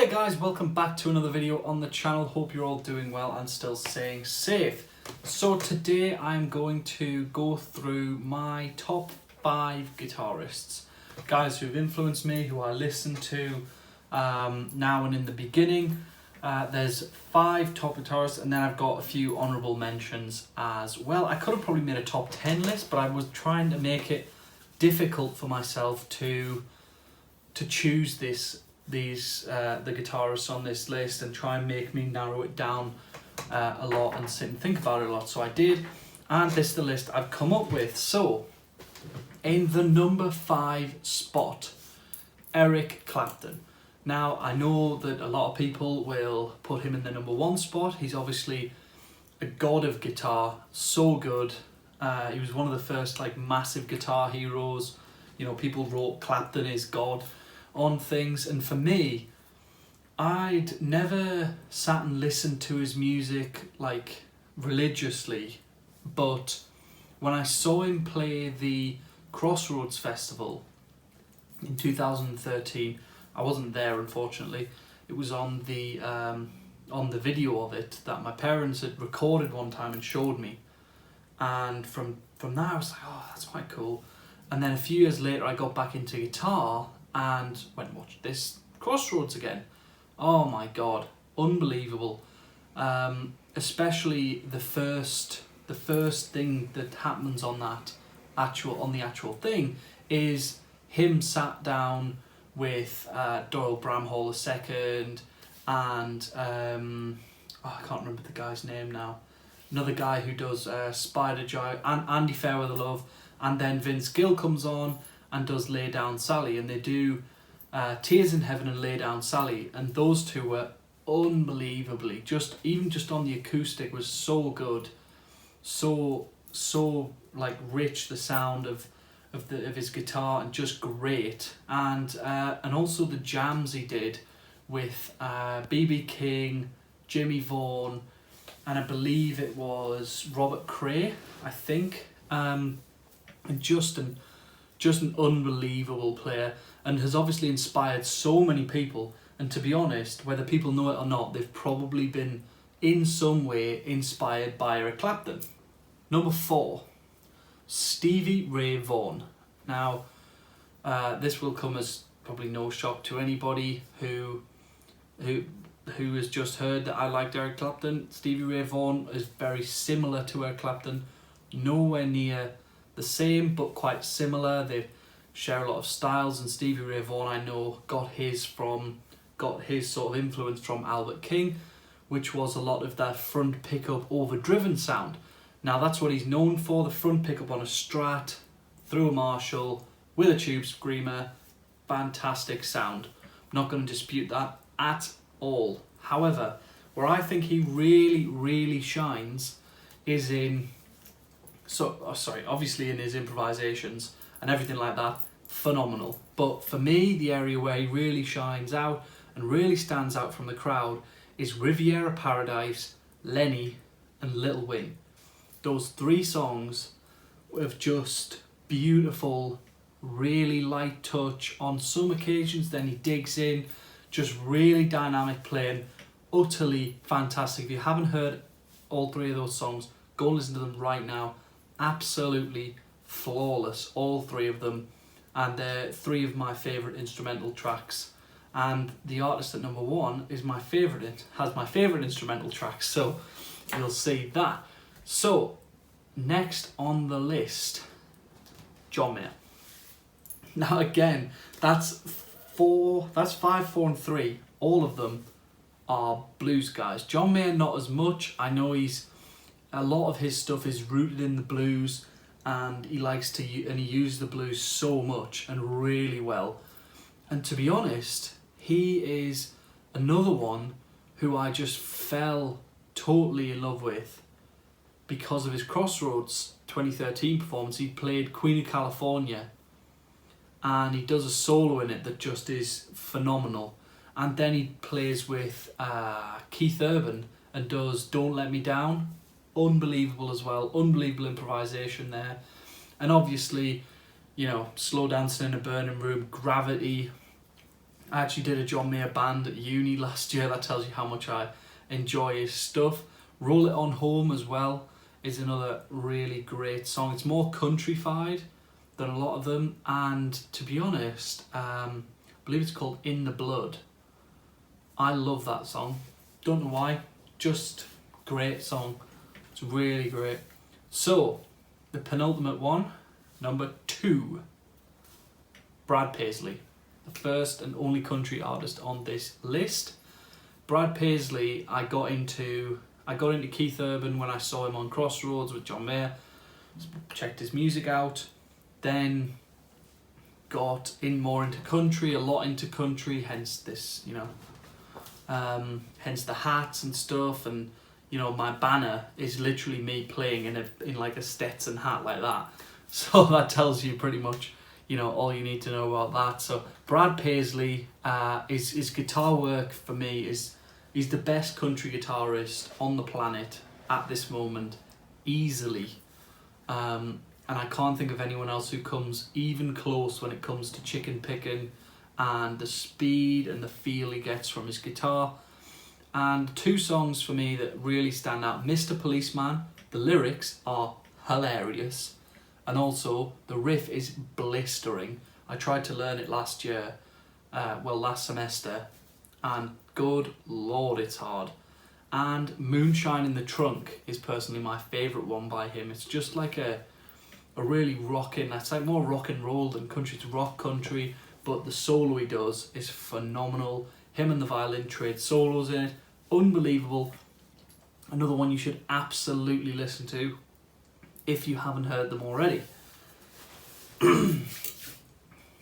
Hey guys, welcome back to another video on the channel. Hope you're all doing well and still staying safe. So today I'm going to go through my top 5 guitarists. Guys who've influenced me, who I listen to now and in the beginning. There's 5 top guitarists and then I've got a few honourable mentions as well. I could have probably made a top 10 list, but I was trying to make it difficult for myself to choose the guitarists on this list and try and make me narrow it down a lot and sit and think about it a lot. So I did, and this is the list I've come up with. So in the number 5 spot, Eric Clapton. Now I know that a lot of people will put him in the number 1 spot. He's obviously a god of guitar, so good. He was one of the first massive guitar heroes. You know, people wrote Clapton is God on things, and for me, I'd never sat and listened to his music religiously, but when I saw him play the Crossroads Festival in 2013, I wasn't there unfortunately. It was on the video of it that my parents had recorded one time and showed me, and from there I was like, oh, that's quite cool. And then a few years later I got back into guitar and went and watched this Crossroads again. Oh my god, unbelievable. Especially the first thing that happens on the actual thing is him sat down with Doyle Bramhall II and I can't remember the guy's name now. Another guy who does Spider Joy and Andy Fairweather, and then Vince Gill comes on and does Lay Down Sally, and they do Tears in Heaven and Lay Down Sally, and those two were unbelievably, even just on the acoustic was so good, so rich, the sound of his guitar, and just great. And also the jams he did with B.B. King, Jimmy Vaughan, and I believe it was Robert Cray, I think, and just an unbelievable player, and has obviously inspired so many people. And to be honest, whether people know it or not, they've probably been in some way inspired by Eric Clapton. Number 4, Stevie Ray Vaughan. Now this will come as probably no shock to anybody who has just heard that I liked Eric Clapton. Stevie Ray Vaughan is very similar to Eric Clapton, nowhere near the same, but quite similar. They share a lot of styles, and Stevie Ray Vaughan, I know, got his sort of influence from Albert King, which was a lot of that front pickup overdriven sound. Now that's what he's known for, the front pickup on a Strat, through a Marshall, with a tube screamer. Fantastic sound. I'm not going to dispute that at all. However, where I think he really shines is obviously in his improvisations and everything like that, phenomenal. But for me, the area where he really shines out and really stands out from the crowd is Riviera Paradise, Lenny, and Little Wing. Those 3 songs of just beautiful, really light touch on some occasions, then he digs in, just really dynamic playing, utterly fantastic. If you haven't heard all 3 of those songs, go listen to them right now. Absolutely flawless, all 3 of them, and they're 3 of my favourite instrumental tracks. And the artist at number 1 is my favourite. Has my favourite instrumental tracks, so you'll see that. So next on the list, John Mayer. Now again, that's 5, 4, and 3. All of them are blues guys. John Mayer not as much. I know a lot of his stuff is rooted in the blues, and he uses the blues so much and really well. And to be honest, he is another one who I just fell totally in love with because of his Crossroads 2013 performance. He played Queen of California, and he does a solo in it that just is phenomenal. And then he plays with Keith Urban and does Don't Let Me Down. Unbelievable as well, unbelievable improvisation there. And obviously, you know, Slow Dancing in a Burning Room, Gravity, I actually did a John Mayer band at uni last year. That tells you how much I enjoy his stuff. Roll It On Home as well is another really great song. It's more countryfied than a lot of them, and to be honest, I believe it's called In the Blood. I love that song. Don't know why, just great song. It's really great. So, the penultimate one, number 2, Brad Paisley, the first and only country artist on this list. Brad Paisley, I got into Keith Urban when I saw him on Crossroads with John Mayer, checked his music out, then got in more into country, a lot into country, hence this, hence the hats and stuff, and my banner is literally me playing in like a Stetson hat like that. So that tells you pretty much, all you need to know about that. So Brad Paisley, his guitar work for me he's the best country guitarist on the planet at this moment, easily. And I can't think of anyone else who comes even close when it comes to chicken picking and the speed and the feel he gets from his guitar. And 2 songs for me that really stand out. Mr. Policeman, the lyrics are hilarious, and also the riff is blistering. I tried to learn it last semester, and good lord, it's hard. And Moonshine in the Trunk is personally my favourite one by him. It's just like a really rocking, it's like more rock and roll than country. It's rock country, but the solo he does is phenomenal. Him and the violin trade solos in it, unbelievable. Another one you should absolutely listen to if you haven't heard them already.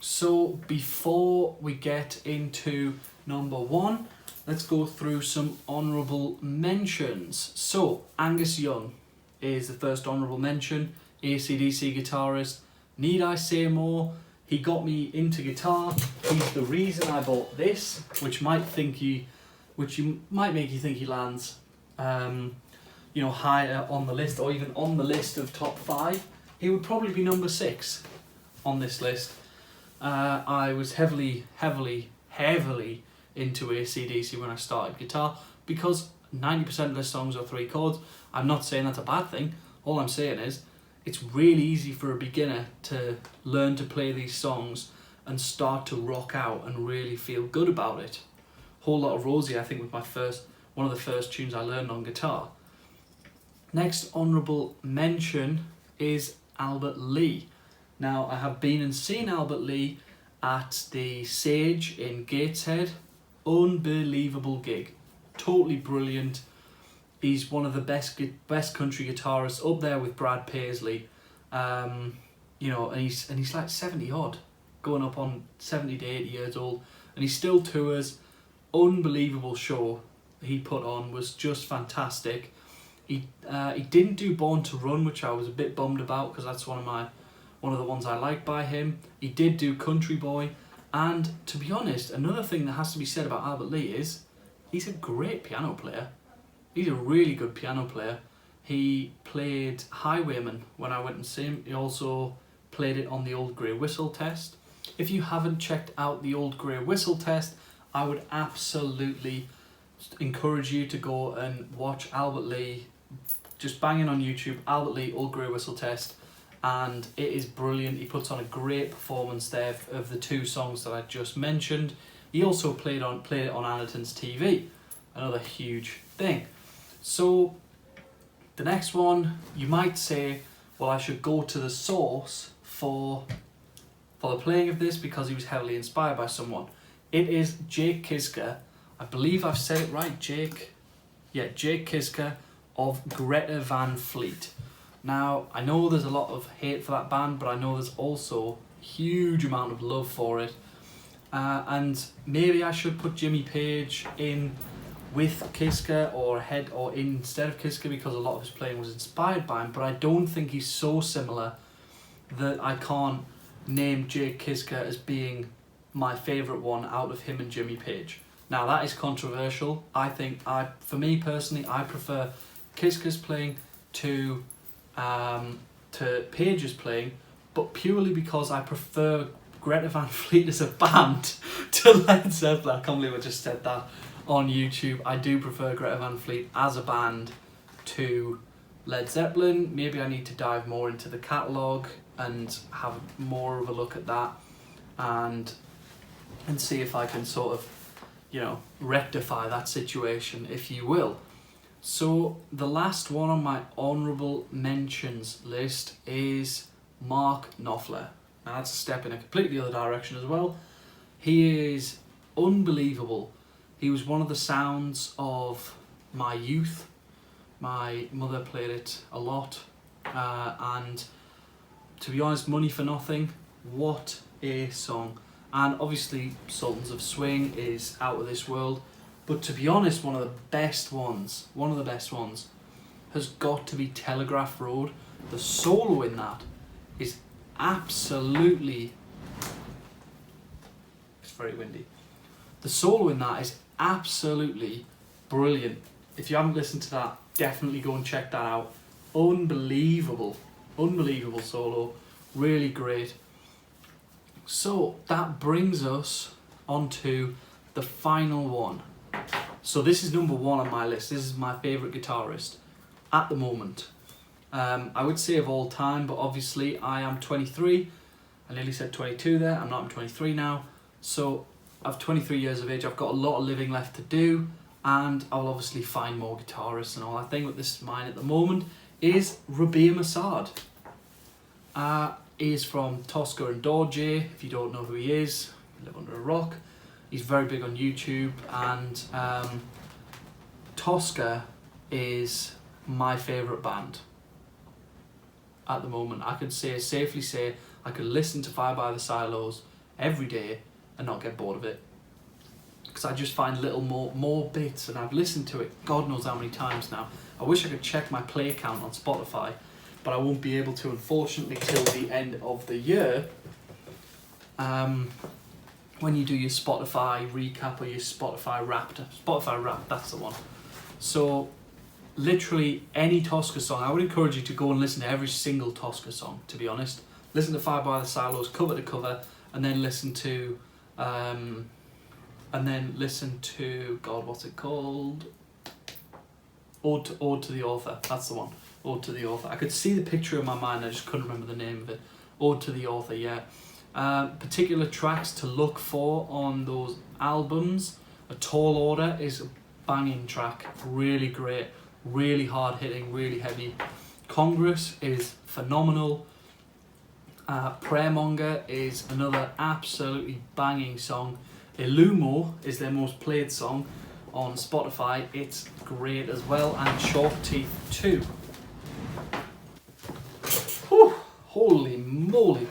So before we get into number 1, let's go through some honourable mentions. So Angus Young is the first honourable mention, AC/DC guitarist. Need I say more? He got me into guitar. He's the reason I bought this, which might make you think he lands, higher on the list, or even on the list of top 5. He would probably be number 6 on this list. I was heavily into AC/DC when I started guitar, because 90% of their songs are 3 chords. I'm not saying that's a bad thing. All I'm saying is, it's really easy for a beginner to learn to play these songs and start to rock out and really feel good about it. Whole Lot of Rosie, I think, was one of the first tunes I learned on guitar. Next honourable mention is Albert Lee. Now, I have been and seen Albert Lee at the Sage in Gateshead. Unbelievable gig. Totally brilliant. He's one of the best country guitarists, up there with Brad Paisley. And he's like 70 odd, going up on 70 to 80 years old, and he still tours. Unbelievable show he put on, was just fantastic. He didn't do Born to Run, which I was a bit bummed about, because that's one of the ones I like by him. He did do Country Boy, and to be honest, another thing that has to be said about Albert Lee is he's a great piano player. He's a really good piano player. He played Highwayman when I went and see him. He also played it on the Old Grey Whistle Test. If you haven't checked out the Old Grey Whistle Test, I would absolutely encourage you to go and watch Albert Lee. Just bang in on YouTube, Albert Lee Old Grey Whistle Test, and it is brilliant. He puts on a great performance there of the 2 songs that I just mentioned. He also played it on Anaton's TV, another huge thing. So the next one, you might say, well, I should go to the source for the playing of this, because he was heavily inspired by someone. It is Jade Kiska. I believe I've said it right, Jade Kiska of Greta Van Fleet. Now, I know there's a lot of hate for that band, but I know there's also a huge amount of love for it. And maybe I should put Jimmy Page in with Kiska or instead of Kiska, because a lot of his playing was inspired by him, but I don't think he's so similar that I can't name Jade Kiska as being my favourite one out of him and Jimmy Page. Now, that is controversial. For me personally, I prefer Kiska's playing to Page's playing, but purely because I prefer Greta Van Fleet as a band to Led Zeppelin. I can't believe I just said that on YouTube. I do prefer Greta Van Fleet as a band to Led Zeppelin. Maybe I need to dive more into the catalogue and have more of a look at that and see if I can sort of, you know, rectify that situation, if you will. So the last one on my honourable mentions list is Mark Knopfler. Now that's a step in a completely other direction as well. He is unbelievable. He was one of the sounds of my youth. My mother played it a lot, and to be honest, Money for Nothing, what a song. And obviously Sultans of Swing is out of this world, but to be honest, one of the best ones has got to be Telegraph Road. The solo in that is absolutely, it's very windy. The solo in that is absolutely brilliant. If you haven't listened to that, definitely go and check that out. Unbelievable solo, really great. So that brings us onto the final one. So this is number one on my list. This is my favourite guitarist at the moment. I would say of all time, but obviously I am 23. I nearly said 22 there. I'm not, I'm 23 now. So I've 23 years of age. I've got a lot of living left to do, and I'll obviously find more guitarists and all that thing. But this is mine at the moment is Rabea Mossad. He is from Tosca and Dorje. If you don't know who he is, you live under a rock. He's very big on YouTube, and Tosca is my favourite band at the moment. I could safely say I could listen to Fire by the Silos every day and not get bored of it, because I just find little more bits, and I've listened to it God knows how many times now. I wish I could check my play count on Spotify, but I won't be able to, unfortunately, till the end of the year. When you do your Spotify recap or your Spotify Wrapped, that's the one. So literally any Tosca song, I would encourage you to go and listen to every single Tosca song, to be honest. Listen to Fire by the Silos cover to cover, and then listen to God, what's it called? Ode to the Author. That's the one. Ode to the Author. I could see the picture in my mind, I just couldn't remember the name of it. Ode to the Author, yeah. Particular tracks to look for on those albums. A Tall Order is a banging track, really great, really hard hitting, really heavy. Congress is phenomenal. Prayemonger is another absolutely banging song. Illumo is their most played song on Spotify. It's great as well. And Chalk Teeth 2. Whew, holy moly.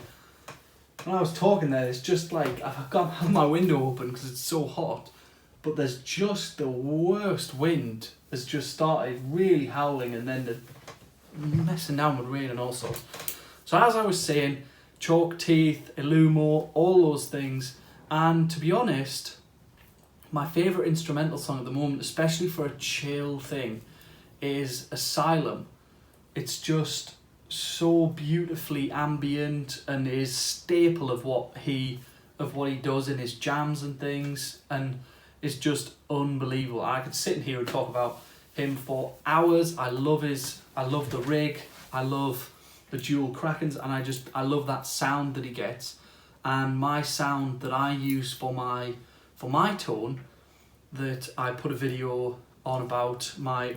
When I was talking there, it's just like I've got my window open because it's so hot, but there's just the worst wind has just started really howling, and then the messing down with rain and all sorts. So as I was saying, Chalk Teeth, Illumo, all those things. And to be honest, my favourite instrumental song at the moment, especially for a chill thing, is Asylum. It's just so beautifully ambient and is staple of what he does in his jams and things, and is just unbelievable. I could sit in here and talk about him for hours. I love the rig, I love the dual Krakens, and I love that sound that he gets. And my sound that I use for my tone, that I put a video on about my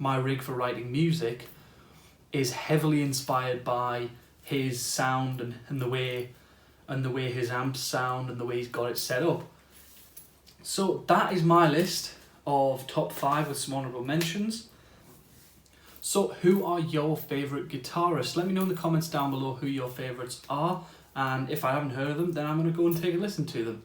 rig for writing music, is heavily inspired by his sound and the way his amps sound and the way he's got it set up. So that is my list of top 5 with some honourable mentions. So who are your favourite guitarists? Let me know in the comments down below who your favourites are, and if I haven't heard of them, then I'm going to go and take a listen to them.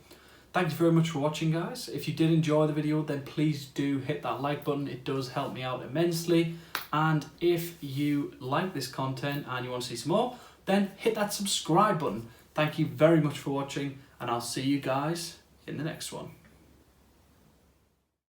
Thank you very much for watching, guys. If you did enjoy the video, then please do hit that like button. It does help me out immensely. And if you like this content and you want to see some more, then hit that subscribe button. Thank you very much for watching, and I'll see you guys in the next one.